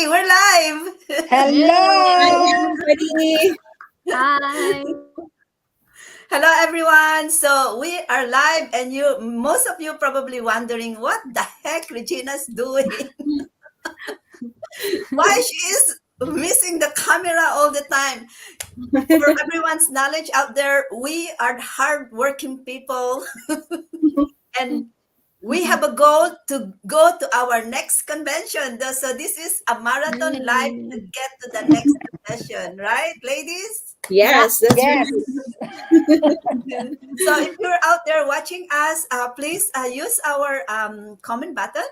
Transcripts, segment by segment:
Okay, we're live. Hi, Hello. everybody. Hi. Hello, everyone. So we are live, and most of you probably wondering what the heck Regina's doing. Why she is missing the camera all the time. For everyone's knowledge out there, we are hardworking people, and we have a goal to go to our next convention. So this is a marathon live to get to the next convention, right, ladies? Yeah. Yes, that's Yes. right. So if you're out there watching us, please use our comment button.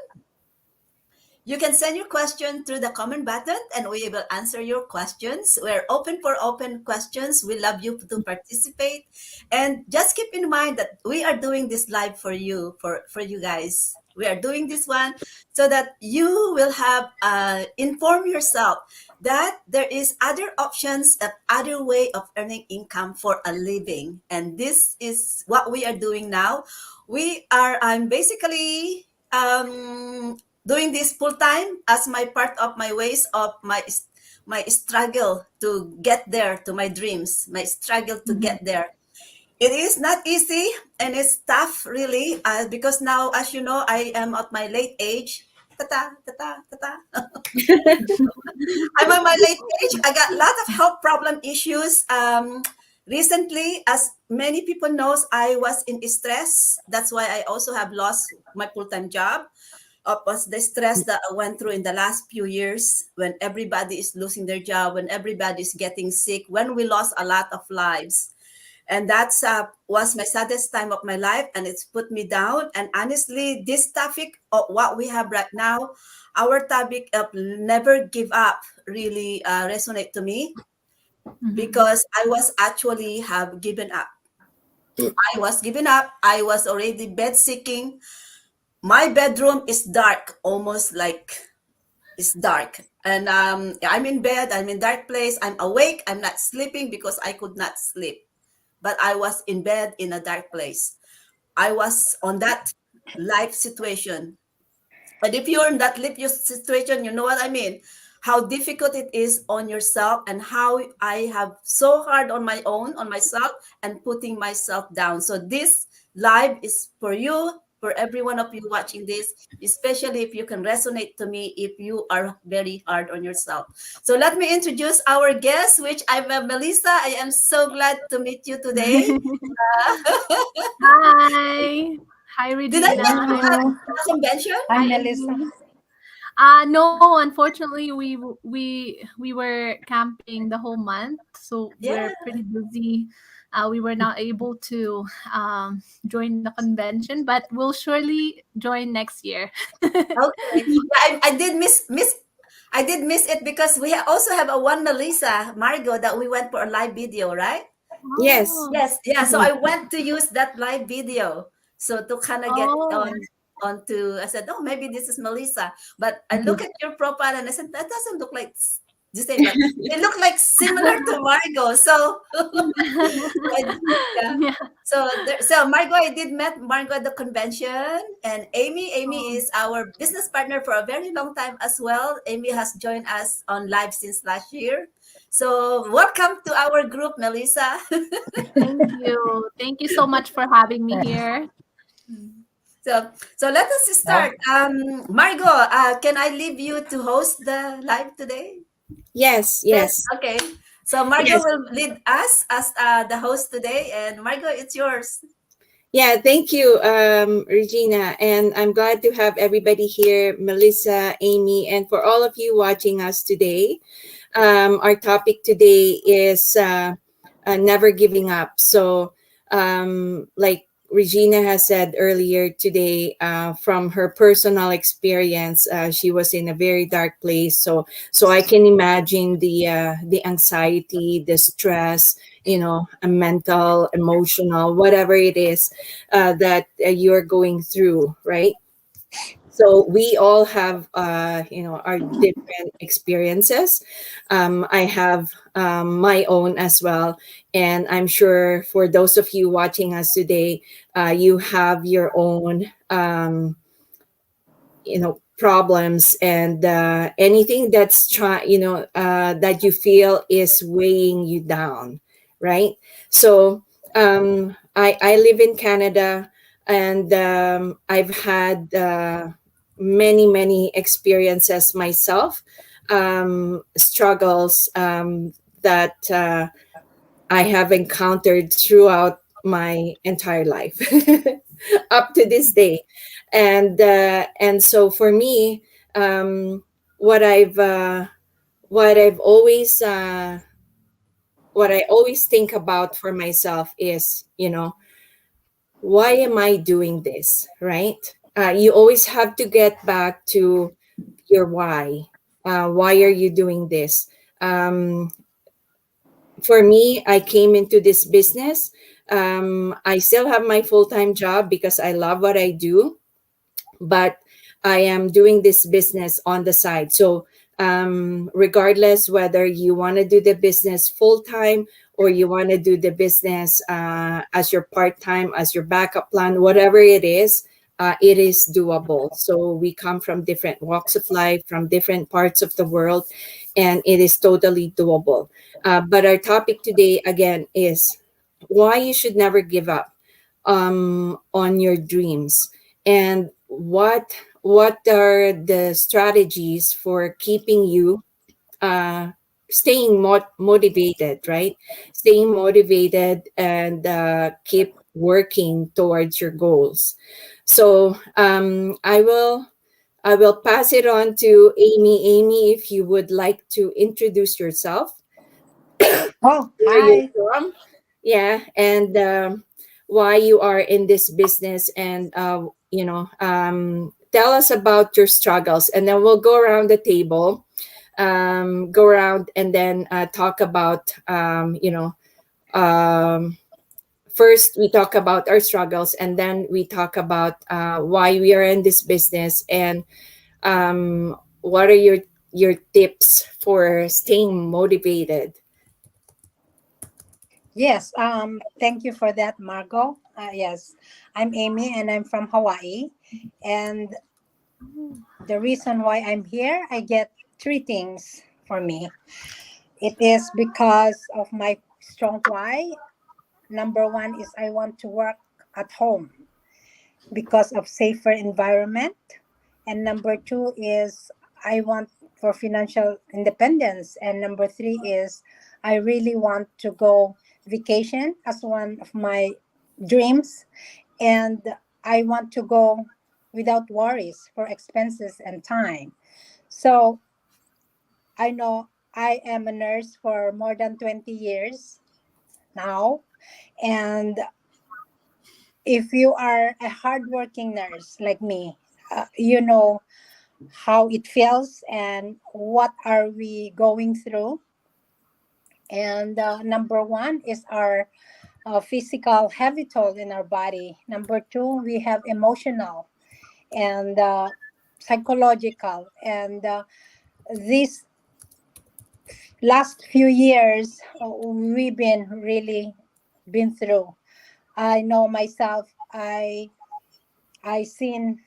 You can send your question through the comment button and we will answer your questions. We're open for open questions. We love you to participate. And just keep in mind that we are doing this live for you, for you guys. We are doing this one so that you will have inform yourself that there is other options, other way of earning income for a living. And this is what we are doing now. I'm basically doing this full time as my part of my ways of my struggle to get there to my dreams, my struggle to get there. It is not easy and it's tough really because now, as you know, I am at my late age. Tata, tata, tata. I'm on my late age. I got a lot of health problem issues. Recently, as many people knows, I was in stress. That's why I also have lost my full-time job. Was the stress that I went through in the last few years when everybody is losing their job, when everybody is getting sick, when we lost a lot of lives. And that's was my saddest time of my life, and it's put me down. And honestly, this topic of what we have right now, our topic of never give up, really resonate to me because I was actually have given up. I was given up. I was already bed seeking. My bedroom is dark, almost like it's dark. And I'm in bed, I'm in dark place, I'm awake, I'm not sleeping because I could not sleep. But I was in bed in a dark place. I was on that life situation. But if you're in that life situation, you know what I mean. How difficult it is on yourself and how I have so hard on my own, on myself, and putting myself down. So this live is for you, for every one of you watching this, especially if you can resonate to me if you are very hard on yourself. So let me introduce our guest, which I'm Melissa. I am so glad to meet you today. Hi. Hi, Did I Regina. met you at Hello. the convention? I'm Hi, Melissa. Amy. No, unfortunately, we were camping the whole month, so Yeah. we're pretty busy. We were not able to join the convention, but we'll surely join next year. Okay. Yeah, I did miss it because we also have a one Melissa Margot that we went for a live video, right? Yes. Oh, Yes, yeah. So I went to use that live video. So to kind of get oh, onto I said, oh, maybe this is Melissa. But I look at your profile and I said, that doesn't look like the same, but it looked like similar to Margot. So yeah. yeah. So Margot, I did met Margot at the convention, and Amy is our business partner for a very long time as well. Amy has joined us on live since last year. So welcome to our group, Melissa. Thank you. Thank you so much for having me here. So let us start. Margot, can I leave you to host the live today? Yes. Yes. Yes. Okay. So Margot Yes. will lead us as the host today, and Margot, it's yours. Yeah. Thank you, Regina. And I'm glad to have everybody here, Melissa, Amy, and for all of you watching us today. Our topic today is never giving up. So, like Regina has said earlier today, from her personal experience, she was in a very dark place. So I can imagine the anxiety, the stress, a mental, emotional, whatever it is that you're going through, right? So we all have our different experiences. I have my own as well, and I'm sure for those of you watching us today, you have your own problems and anything that's that you feel is weighing you down, right? So I live in Canada, and I've had many experiences myself, struggles that I have encountered throughout my entire life up to this day. And so for me, um, what I've what I've always what I always think about for myself is, why am I doing this, right? You always have to get back to your why. Why are you doing this? For me, I came into this business. I still have my full time job because I love what I do, but I am doing this business on the side. So, regardless whether you want to do the business full time or you want to do the business as your part time, as your backup plan, whatever it is doable. So, we come from different walks of life, from different parts of the world, and it is totally doable. But our topic today, again, is why you should never give up on your dreams, and what are the strategies for keeping you staying motivated, right? Staying motivated and keep working towards your goals. So I will pass it on to Amy. Amy, if you would like to introduce yourself, Oh, where you're hi. from, yeah, and why you are in this business, and tell us about your struggles, and then we'll go around the table, go around, and then talk about first we talk about our struggles, and then we talk about why we are in this business, and what are your tips for staying motivated. Yes, thank you for that, Margot. Yes, I'm Amy and I'm from Hawaii. And the reason why I'm here, I get three things for me. It is because of my strong why. Number one is I want to work at home because of safer environment. And number two is I want for financial independence. And number three is I really want to go vacation as one of my dreams. And I want to go without worries for expenses and time. So I know I am a nurse for more than 20 years now. And if you are a hardworking nurse like me, you know how it feels and what are we going through. And number one is our physical heavy toll in our body. Number two, we have emotional and psychological. And these last few years, we've been really been through. I know myself. I seen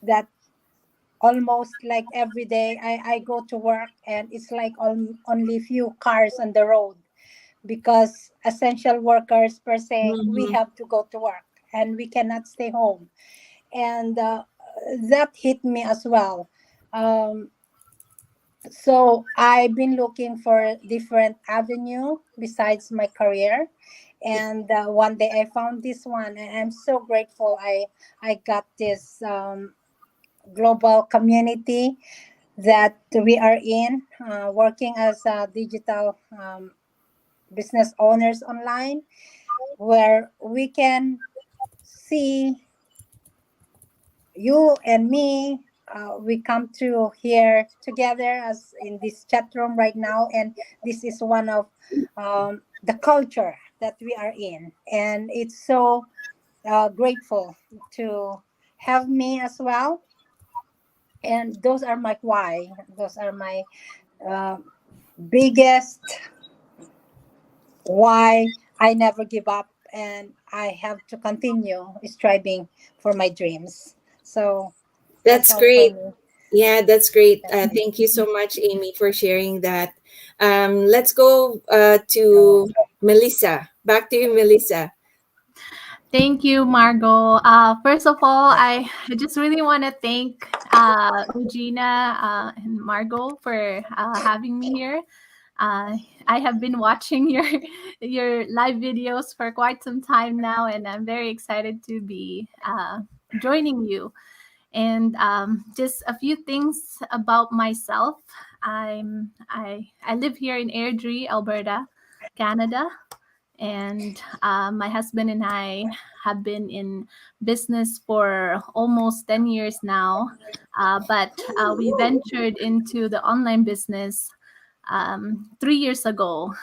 that almost like every day I go to work and it's like only few cars on the road because essential workers per se we Mhm. have to go to work and we cannot stay home. And that hit me as well. um, so I've been looking for different avenue besides my career, and one day I found this one and I'm so grateful I got this global community that we are in, working as digital business owners online, where we can see you and me. We come to here together as in this chat room right now, and this is one of the culture that we are in, and it's so grateful to have me as well. And those are my why. Those are my uh, biggest why I never give up and I have to continue striving for my dreams. So That's That's all for great. me. Yeah, that's great. Yeah. Thank you so much, Amy, for sharing that. Let's go to Melissa. Back to you, Melissa. Thank you, Margot. First of all, I just really want to thank Regina and Margot for having me here. Uh, I have been watching your live videos for quite some time now, and I'm very excited to be joining you. And just a few things about myself. I live here in Airdrie, Alberta, Canada, and my husband and I have been in business for almost 10 years now. But we ventured into the online business 3 years ago,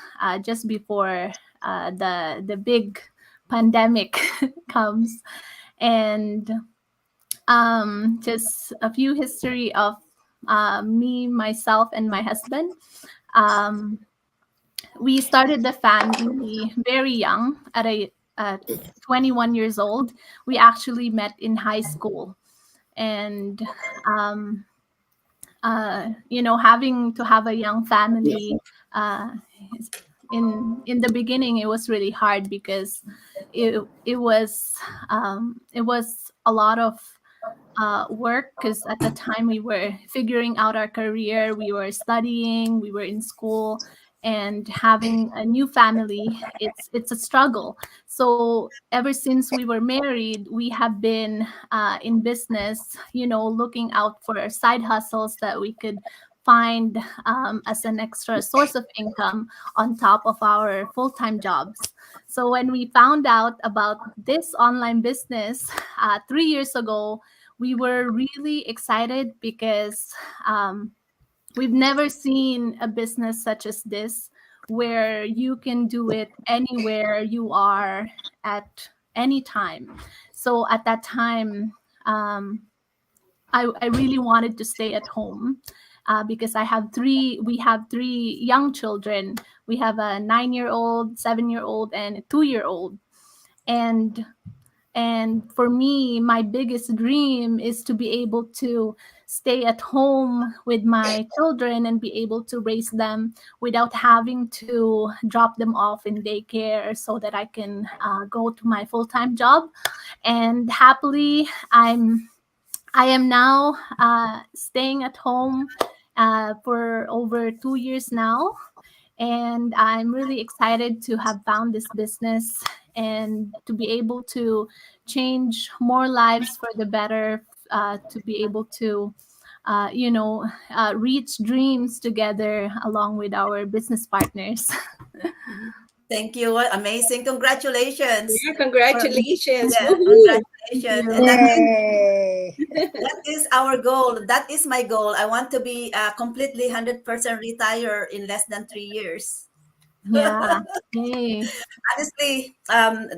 just before the big pandemic comes. And just a few history of me, myself, and my husband. Um, we started the family very young at 21 years old. We actually met in high school. And um, having to have a young family, uh, in the beginning, it was really hard because it was a lot of work, because at the time we were figuring out our career, we were studying, we were in school, and having a new family, it's a struggle. So ever since we were married, we have been in business, looking out for side hustles that we could find as an extra source of income on top of our full-time jobs. So when we found out about this online business 3 years ago, we were really excited because we've never seen a business such as this, where you can do it anywhere you are at any time. So at that time, I really wanted to stay at home because we have three young children. We have a 9-year old, 7-year old, and a 2-year old. And for me, my biggest dream is to be able to stay at home with my children and be able to raise them without having to drop them off in daycare, so that I can go to my full-time job. And happily, I am now staying at home for over 2 years now, and I'm really excited to have found this business and to be able to change more lives for the better, to be able to, reach dreams together along with our business partners. Thank you. What amazing. Congratulations. Yeah, For, congratulations. yeah, Woohoo. Thank congratulations. And you. Yay! that is our goal. That is my goal. I want to be completely 100% retire in less than 3 years. Yeah. Yay. Honestly,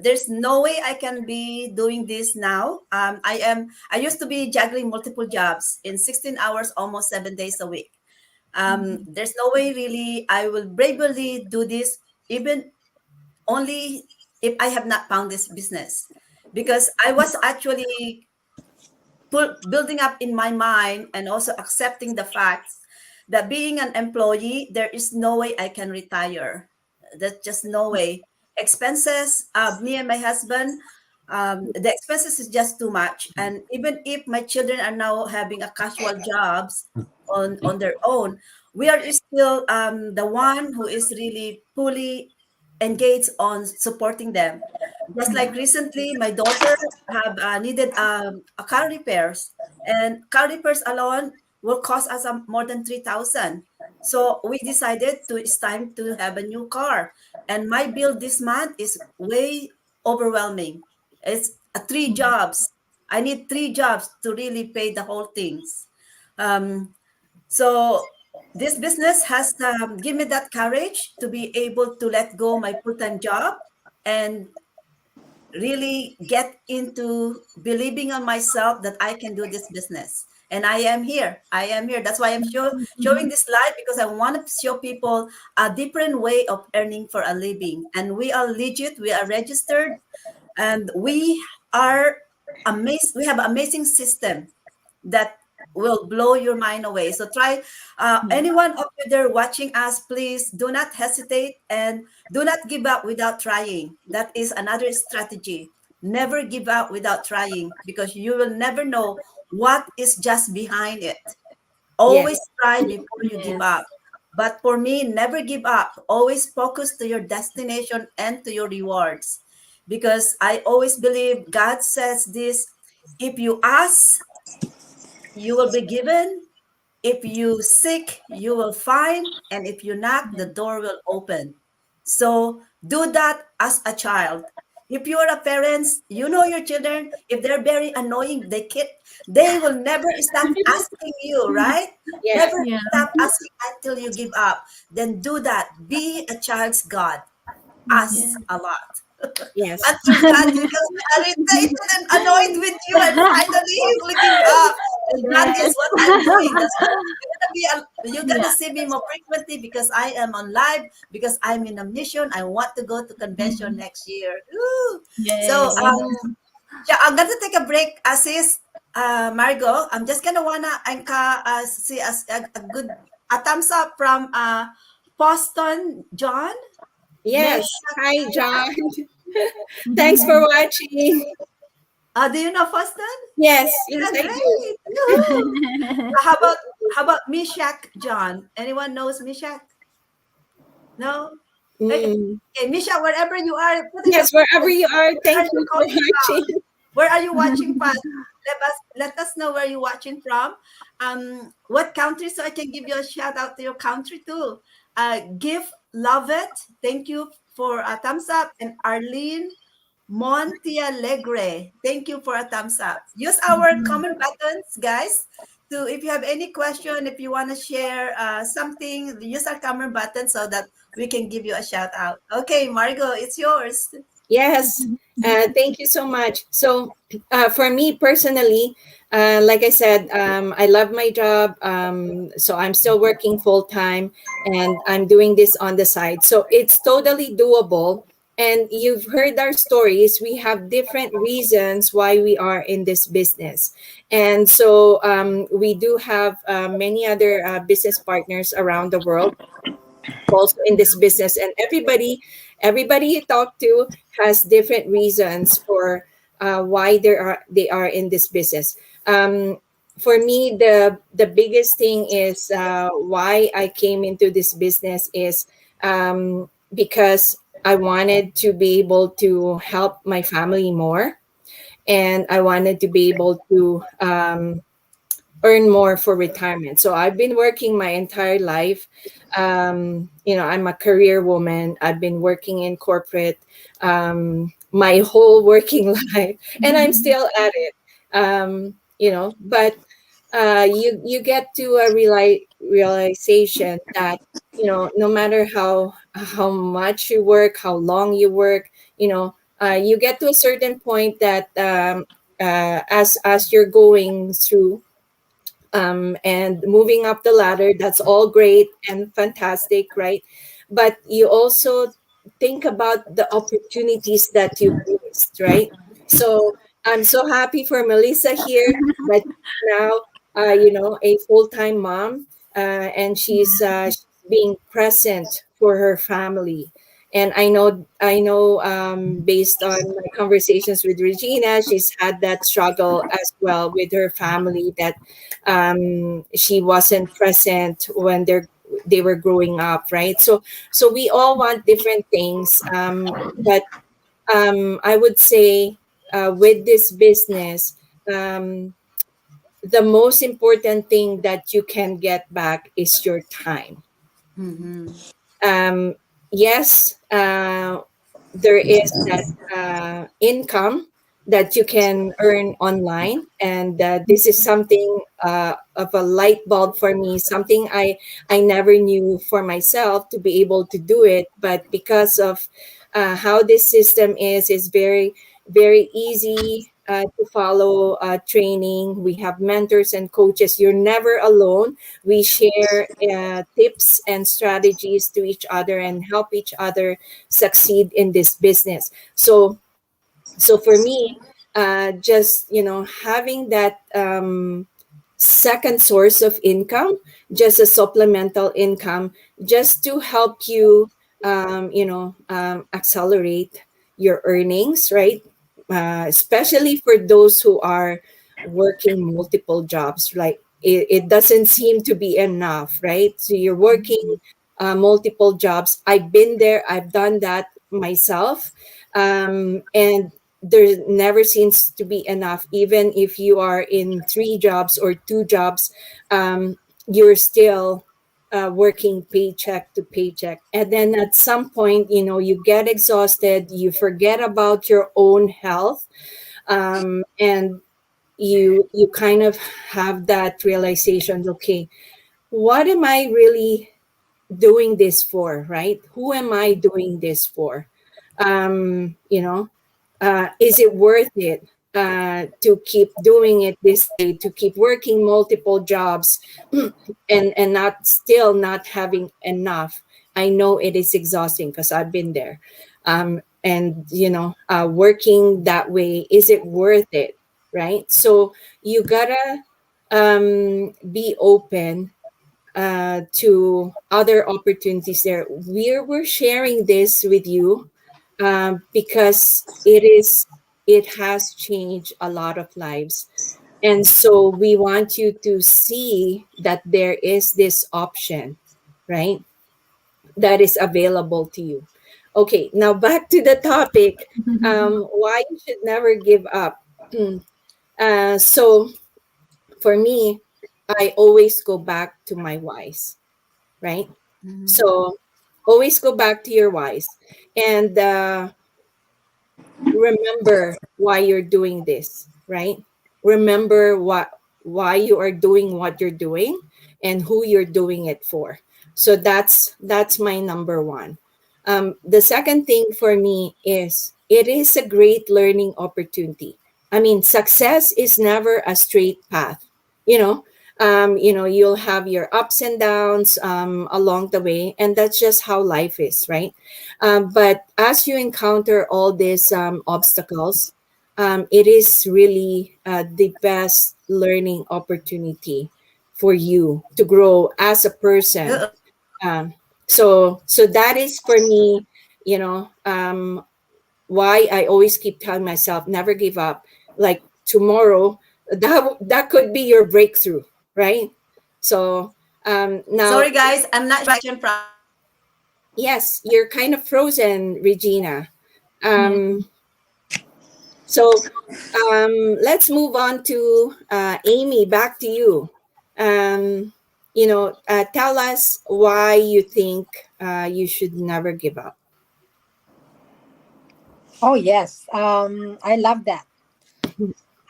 there's no way I can be doing this now. I used to be juggling multiple jobs in 16 hours, almost 7 days a week. Mhm. There's no way really I will bravely do this, even only if I have not found this business, because I was actually building up in my mind and also accepting the facts that being an employee, there is no way I can retire. There's just no way. Expenses, me and my husband, the expenses is just too much. And even if my children are now having a casual jobs on their own, we are still the one who is really fully engaged on supporting them. Just like recently, my daughter have needed a car repairs, and car repairs alone will cost us more than 3,000. So we decided to it's time to have a new car, and my bill this month is way overwhelming. It's three jobs. I need three jobs to really pay the whole things. Um, so this business has given me that courage to be able to let go my full-time job and really get into believing on myself that I can do this business. And I am here. I am here. That's why I'm showing this live, because I want to show people a different way of earning for a living. And we are legit. We are registered, and we are amazed. We have an amazing system that will blow your mind away. So try, anyone of you there watching us, please do not hesitate and do not give up without trying. That is another strategy. Never give up without trying, because you will never know what is just behind it. Yes. Always try before you give Yes. up. But for me, never give up. Always focus to your destination and to your rewards. Because I always believe God says this: if you ask, you will be given. If you seek, you will find. And if you knock, the door will open. So do that as a child. If you are a parent, you know your children. If they're very annoying, they will never stop asking you, right? Yeah. Never Yeah. stop asking until you give up. Then do that. Be a child's God. Yeah. Ask a lot. Yes. Until God, you will be irritated and annoyed with you, and finally you will give up. And that is Yes. what I'm doing. That's why you're gonna Yeah. see me more frequently, because I am on live, because I'm in a mission. I want to go to convention Mhm. next year. Woo! So Yay. Mm, yeah, I'm gonna take a break, sis. Margot, I'm just gonna wanna see a good a thumbs up from Boston John. May yes. Hi, John. Thanks for watching. do you know Boston? Yes. Yes, Yeah, I do. great. Woohoo. How about Mishak John? Anyone knows Mishak? No? Okay, Mm. okay, Mishak, wherever you are, put in the Yes, wherever comments. you are, Where thank are you you for calling from? watching. Where are you watching from? Let us know where you're watching from. What country, so I can give you a shout out to your country too. Give love it. Thank you for a thumbs up. And Arlene Montialegre, thank you for a thumbs up. Use our comment buttons, guys. To if you have any question, if you want to share something, use our comment button so that we can give you a shout out. Okay, Margot, it's yours. Yes, thank you so much. So, for me personally, like I said, I love my job. So I'm still working full time, and I'm doing this on the side. So it's totally doable. And you've heard our stories. We have different reasons why we are in this business, and so we do have many other business partners around the world also in this business, and everybody you talk to has different reasons for why they are in this business. For me, the biggest thing is why I came into this business is because I wanted to be able to help my family more, and I wanted to be able to earn more for retirement. So I've been working my entire life. I'm a career woman. I've been working in corporate my whole working life, and I'm still at it. But you get to a realization that no matter how much you work, how long you work, you get to a certain point that as you're going through and moving up the ladder, that's all great and fantastic, right? But you also think about the opportunities that you've missed, right? So I'm so happy for Melissa here that now a full-time mom, and she's being present for her family. And I know based on my conversations with Regina, she's had that struggle as well with her family, that she wasn't present when they were growing up, right? So we all want different things, but I would say with this business, um, the most important thing that you can get back is your time. Mm-hmm. um, yes, there is that income that you can earn online, and this is something of a light bulb for me, something I never knew for myself to be able to do it, but because of how this system is very very easy to follow training. We have mentors and coaches. You're never alone. We share tips and strategies to each other and help each other succeed in this business. So for me, just having that second source of income, just a supplemental income, just to help you, accelerate your earnings, right? Especially for those who are working multiple jobs, like it doesn't seem to be enough, right? So you're working multiple jobs. I've been there, I've done that myself. And there never seems to be enough. Even if you are in three jobs or two jobs, you're still working paycheck to paycheck. And then at some point, you get exhausted, you forget about your own health, and you kind of have that realization, okay, what am I really doing this for, right? Who am I doing this for? Is it worth it to keep doing it this way, to keep working multiple jobs and not still not having enough? I know it is exhausting because I've been there. And working that way, is it worth it, right? So you gotta be open to other opportunities there. We're sharing this with you because it has changed a lot of lives, and so we want you to see that there is this option, right, that is available to you. Okay, now back to the topic. Why you should never give up. So for me, I always go back to my whys, right? So always go back to your whys and remember why you're doing this, right? Remember why you are doing what you're doing and who you're doing it for. So that's my number one. The second thing for me is it is a great learning opportunity. I mean, success is never a straight path. You know, you'll have your ups and downs along the way, and that's just how life is, right? But as you encounter all these obstacles, it is really the best learning opportunity for you to grow as a person. So that is for me, why I always keep telling myself never give up. Like tomorrow, that could be your breakthrough, right? So now, Sorry, guys, I'm not from. yes, you're kind of frozen, Regina. Yeah. Um, so let's move on to Amy. Back to you. Tell us why you think you should never give up. Oh yes, I love that.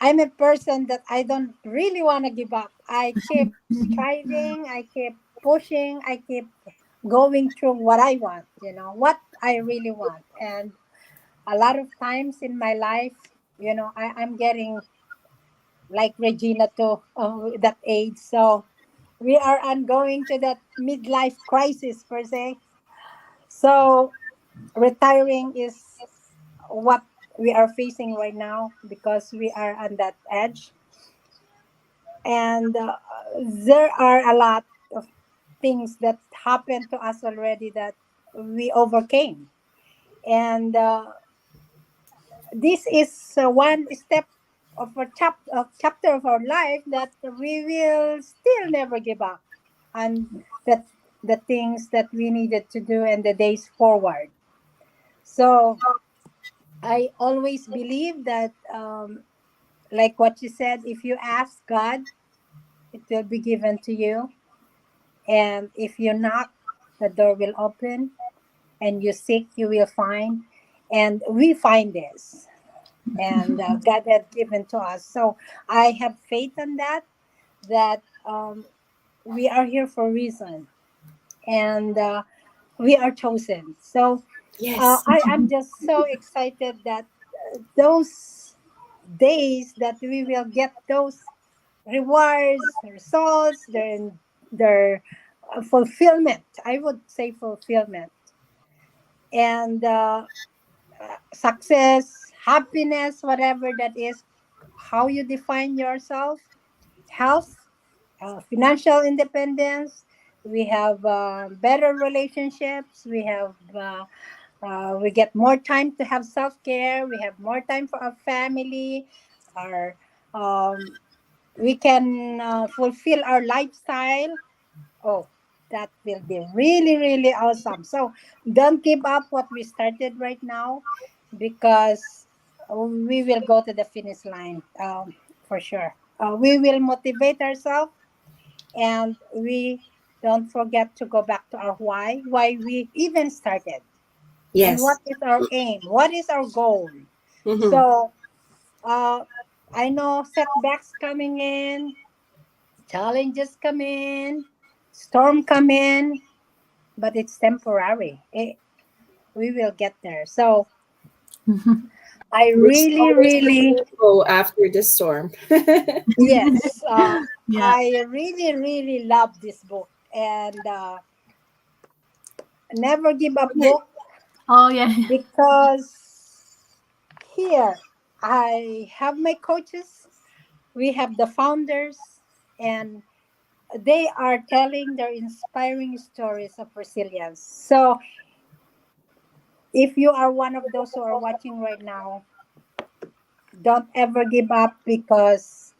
I'm a person that I don't really want to give up. I keep striving, I keep pushing, I keep going through what I want, what I really want. And a lot of times in my life, I'm getting like Regina to that age. So we are ongoing to that midlife crisis per se. So retiring is what we are facing right now because we are on that edge. And there are a lot of things that happened to us already that we overcame. And this is one step of chapter of our life that we will still never give up on the things that we needed to do and the days forward. So I always believe that, like what you said, if you ask God, it will be given to you. And if you knock, the door will open. And you seek, you will find. And we find this. And God had given to us. So I have faith in that we are here for a reason. And we are chosen. So Yes. I am just so excited that those days that we will get those rewards, results, their fulfillment. I would say fulfillment and success, happiness, whatever that is. How you define yourself, health. financial independence. We have better relationships. We get more time to have self care. We have more time for our family. Our um, we can fulfill our lifestyle. Oh, that will be really, really awesome. So don't give up what we started right now, because we will go to the finish line, for sure. We will motivate ourselves, and we don't forget to go back to our why we even started, and what Yes. is our aim, what is our goal. Mm-hmm. So uh, I know setbacks coming in, challenges come in, storm come in, but it's temporary. We will get there. So I There's really, always a really, rainbow after the storm. yes, Yeah. I really, really love this book, and never give up book, Oh yeah. because here I have my coaches, we have the founders, and they are telling their inspiring stories of resilience. So if you are one of those who are watching right now, don't ever give up, because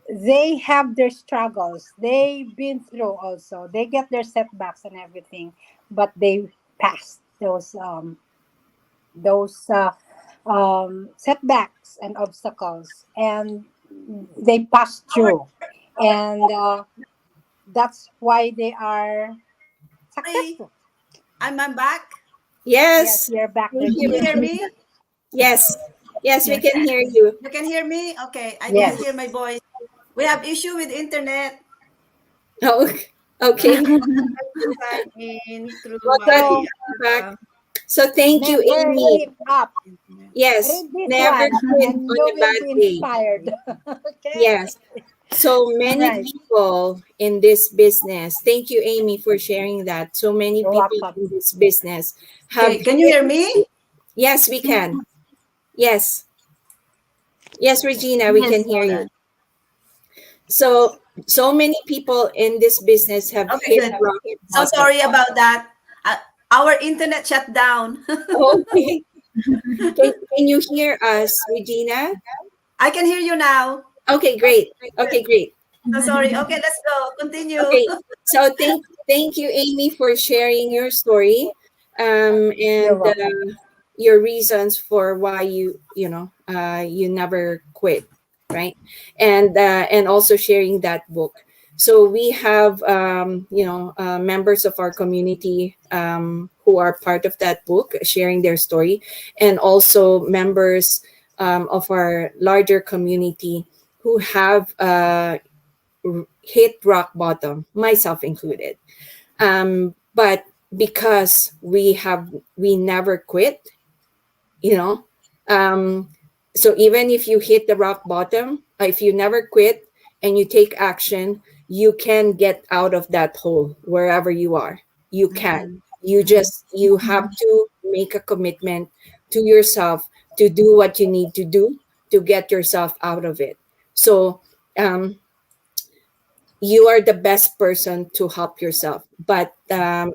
they have their struggles. They've been through also. They get their setbacks and everything, but they passed those setbacks and obstacles, and they passed Sorry, through, and that's why they are successful. I'm back. Yes, Yes. you're back, Thank Can you, you Regina. hear Regina. me? Yes. Yes, we Yes. can hear you. You can hear me? Okay, I didn't Yes. hear my voice. We have issue with internet. Oh, okay. I can sign in through Well, glad to my So have you back. uh, So thank you, never Amy. give up. internet. Yes. Read this Never one, quit and on you a will bad be day. inspired. Okay. Yes. So All many right. people in this business, thank you, Amy, for sharing that. So many You're people welcome. in this business have Okay, can you hear hit. me? Yes, we can. Yes. Yes, Regina, we can Yes. hear Hold you. on. So many people in this business have Okay, hit good. rock So bottom. sorry about that. Uh, our internet shut down. Okay. Can you hear us, Regina? I can hear you now. Okay, Okay, great. good. Okay, great. So sorry. Okay, let's go. Continue. Okay. So thank you, Amy, for sharing your story, You're and welcome. your reasons for why you never quit, right? And also sharing that book. So we have members of our community who are part of that book sharing their story, and also members of our larger community who have hit rock bottom, myself included. But because we never quit, you know, um, so even if you hit the rock bottom, if you never quit and you take action, you can get out of that hole wherever you are. You can. Mhm, mhm. You have to make a commitment to yourself to do what you need to do to get yourself out of it. So um, you are the best person to help yourself, but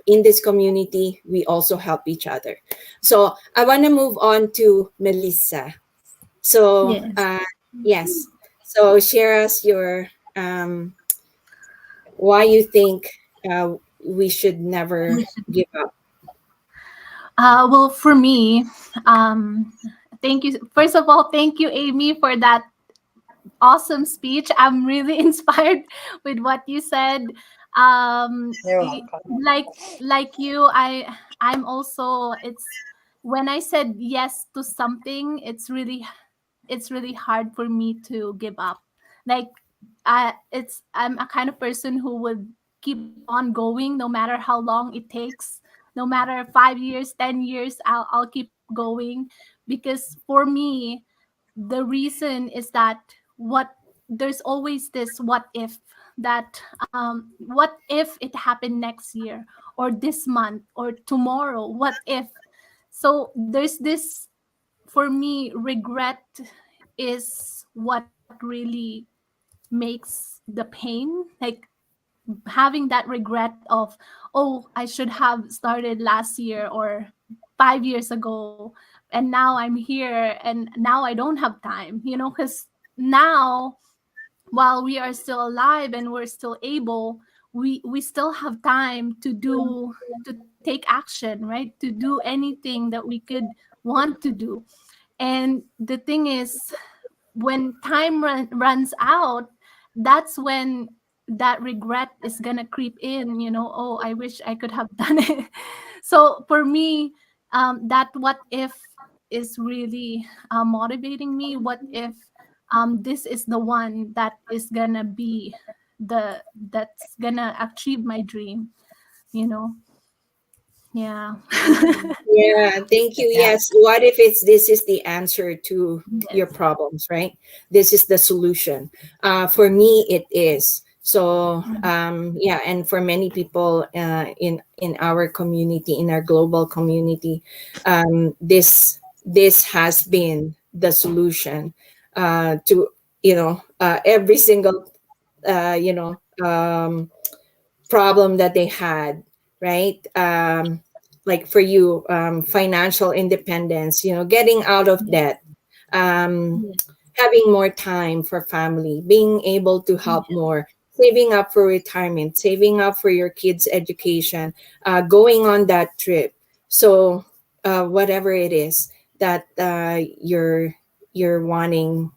in this community we also help each other. So I want to move on to Melissa. So Yes. yes, so share us your why you think we should never give up. Well, for me, um, thank you. First of all, thank you, Amy, for that awesome speech. I'm really inspired with what you said. You're welcome. Like you, I'm also. It's when I said yes to something, it's really hard for me to give up. Like I'm a kind of person who would keep on going no matter how long it takes. No matter 5 years, 10 years, I'll keep going, because for me the reason is that what there's always this what if, that what if it happened next year, or this month, or tomorrow, what if. So there's this, for me regret is what really makes the pain, like having that regret of, oh, I should have started last year or 5 years ago, and now I'm here and now I don't have time, because now, while we are still alive and we're still able, we still have time to take action, right? To do anything that we could want to do. And the thing is, when time runs out, that's when that regret is gonna creep in, oh, I wish I could have done it. So for me, that what if is really motivating me. What if this is the one that is gonna be that's gonna achieve my dream, you know yeah. Yeah, thank you. Yeah. Yes. What if this is the answer to your Yes. problems, right? This is the solution. For me, it is. So yeah, and for many people in our community, in our global community, this has been the solution to every single uh, you know um, problem that they had, right? Like for you, financial independence, getting out of debt, um, Yes. having more time for family, being able to help more, saving up for retirement, saving up for your kids' education, going on that trip. So, whatever it is that you're wanting,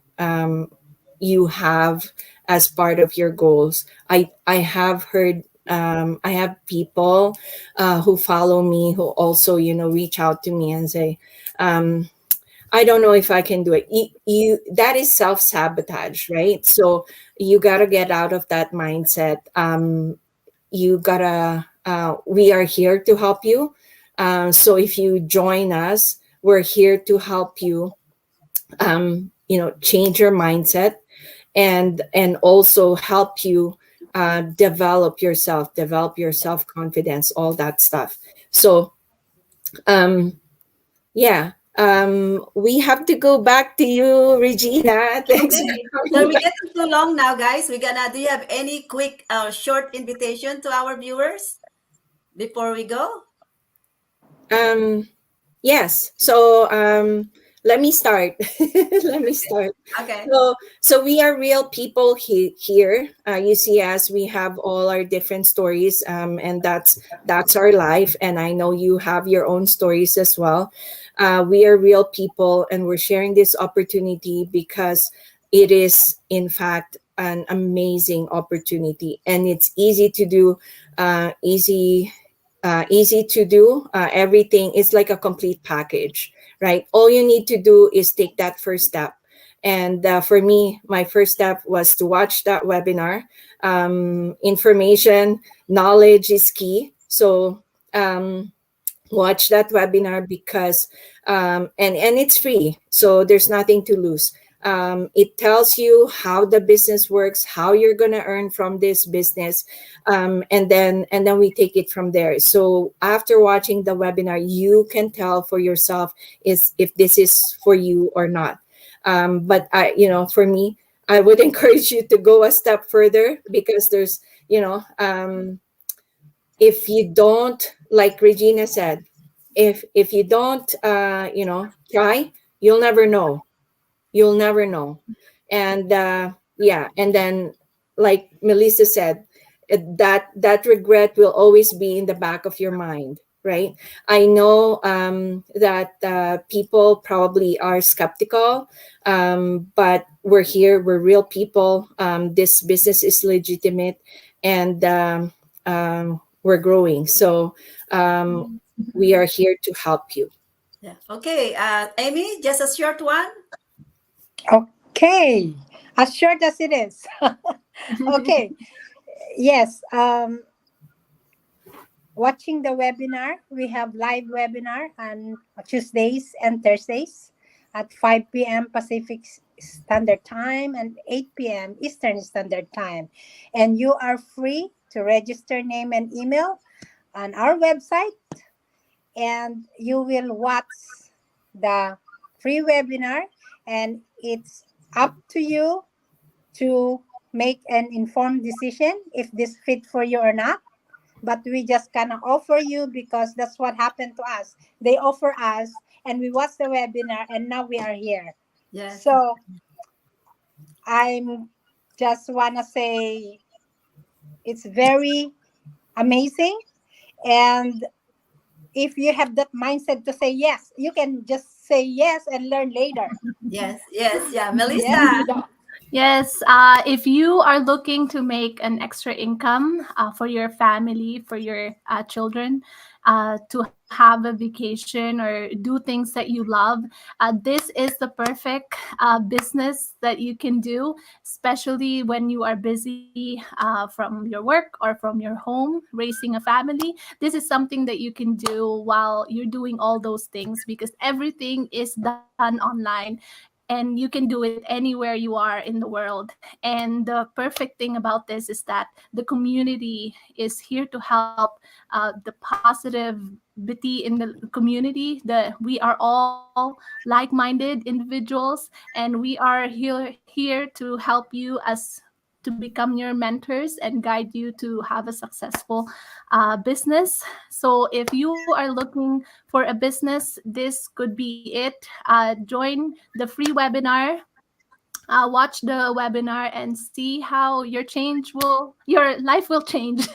you have as part of your goals. I have heard, I have people who follow me who also reach out to me and say, um, I don't know if I can do it. That is self sabotage, right? So you gotta get out of that mindset. You gotta. We are here to help you. So if you join us, we're here to help you. Change your mindset and also help you develop your self confidence, all that stuff. So um, yeah. We have to go back to you, Regina. Thanks for Okay. So coming we're back. getting too long now, guys. Do you have any quick, short invitation to our viewers before we go? Um, yes. So let me start. Let me start. Okay. So we are real people here. You see, as we have all our different stories, and that's our life. And I know you have your own stories as well. We are real people, and we're sharing this opportunity because it is, in fact, an amazing opportunity, and it's easy to do. Easy to do. Everything is like a complete package, right? All you need to do is take that first step. And for me, my first step was to watch that webinar. Information, knowledge is key. So watch that webinar because and it's free, so there's nothing to lose. It tells you how the business works, how you're going to earn from this business, and then we take it from there. So after watching the webinar, you can tell for yourself is if this is for you or not. But for me, I would encourage you to go a step further because there's if you don't, like Regina said, if you don't try, you'll never know. You'll never know. And yeah, and then like Melissa said, that regret will always be in the back of your mind, right? I know that people probably are skeptical, but we're here, we're real people. This business is legitimate, and we're growing. So we are here to help you. Yeah. Okay. Amy, just a short one. Okay, as short as it is. Okay, yes. Watching the webinar, we have live webinar on Tuesdays and Thursdays at 5 p.m. Pacific Standard Time and 8 p.m. Eastern Standard Time. And you are free to register name and email on our website, and you will watch the free webinar, and it's up to you to make an informed decision if this fit for you or not. But we just kind of offer you because that's what happened to us. They offer us, and we watched the webinar, and now we are here. Yes. So I'm just wanna say it's very amazing. And if you have that mindset to say yes, you can just say yes and learn later. Yes. Yes. Yeah. Yes, Melissa. you don't. Yes, if you are looking to make an extra income for your family, for your children, to have a vacation or do things that you love, this is the perfect business that you can do, especially when you are busy from your work or from your home raising a family. This is something that you can do while you're doing all those things because everything is done online and you can do it anywhere you are in the world. And the perfect thing about this is that the community is here to help, the positivity in the community. We are all like-minded individuals, and we are here to help you as to become your mentors and guide you to have a successful business. So if you are looking for a business, this could be it. Join the free webinar, watch the webinar, and see how your life will change.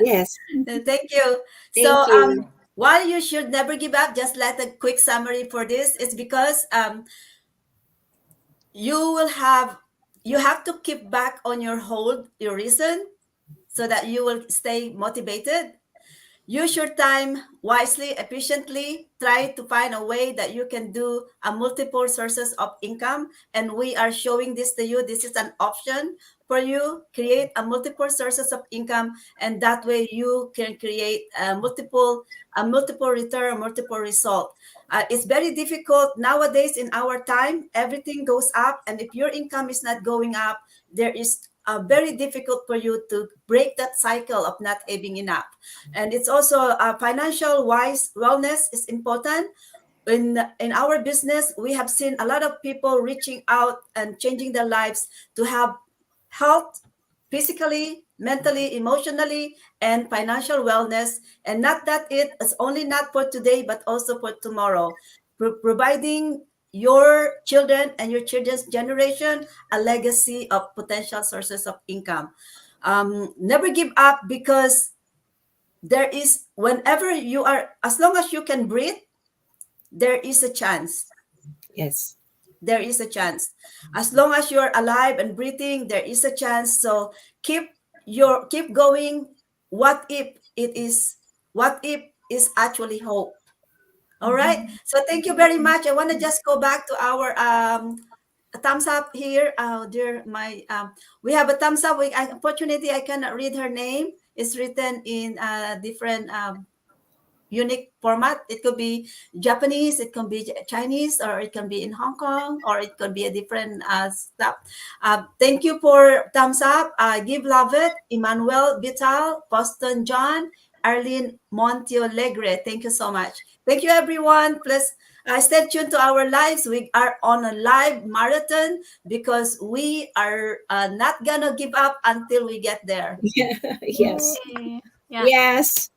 Yes. Thank you. Thank So, you. why you should never give up? Just like a quick summary for this. It's because you will have you have to keep back on your hold, your reason, so that you will stay motivated. Use your time wisely, efficiently. Try to find a way that you can do a multiple sources of income. And we are showing this to you. This is an option for you. Create a multiple sources of income, and that way you can create a multiple return, a multiple result. It's very difficult nowadays in our time. Everything goes up, and if your income is not going up, there is very difficult for you to break that cycle of not having enough. And it's also financial wise wellness is important. In our business, we have seen a lot of people reaching out and changing their lives to have health, physically, mentally, emotionally, and financial wellness. And not that it's only not for today but also for tomorrow. Providing your children and your children's generation a legacy of potential sources of income. Never give up, because there is, whenever you are, as long as you can breathe, there is a chance. Yes. There is a chance. As long as you're alive and breathing, there is a chance. So keep going. What if it is, what if is actually hope. All right. So thank you very much. I want to just go back to our thumbs up here. Dear my we have a thumbs up. Unfortunately, I cannot read her name. It's written in a different unique format. It could be Japanese, it can be Chinese, or it can be in Hong Kong, or it could be a different stuff. Thank you for thumbs up. Give Love It, Emmanuel Vital, Boston John, Arlene Monteolegre. Thank you so much. Thank you, everyone. Please stay tuned to our lives. We are on a live marathon because we are not gonna give up until we get there. Yes. Yay. Yeah. Yes.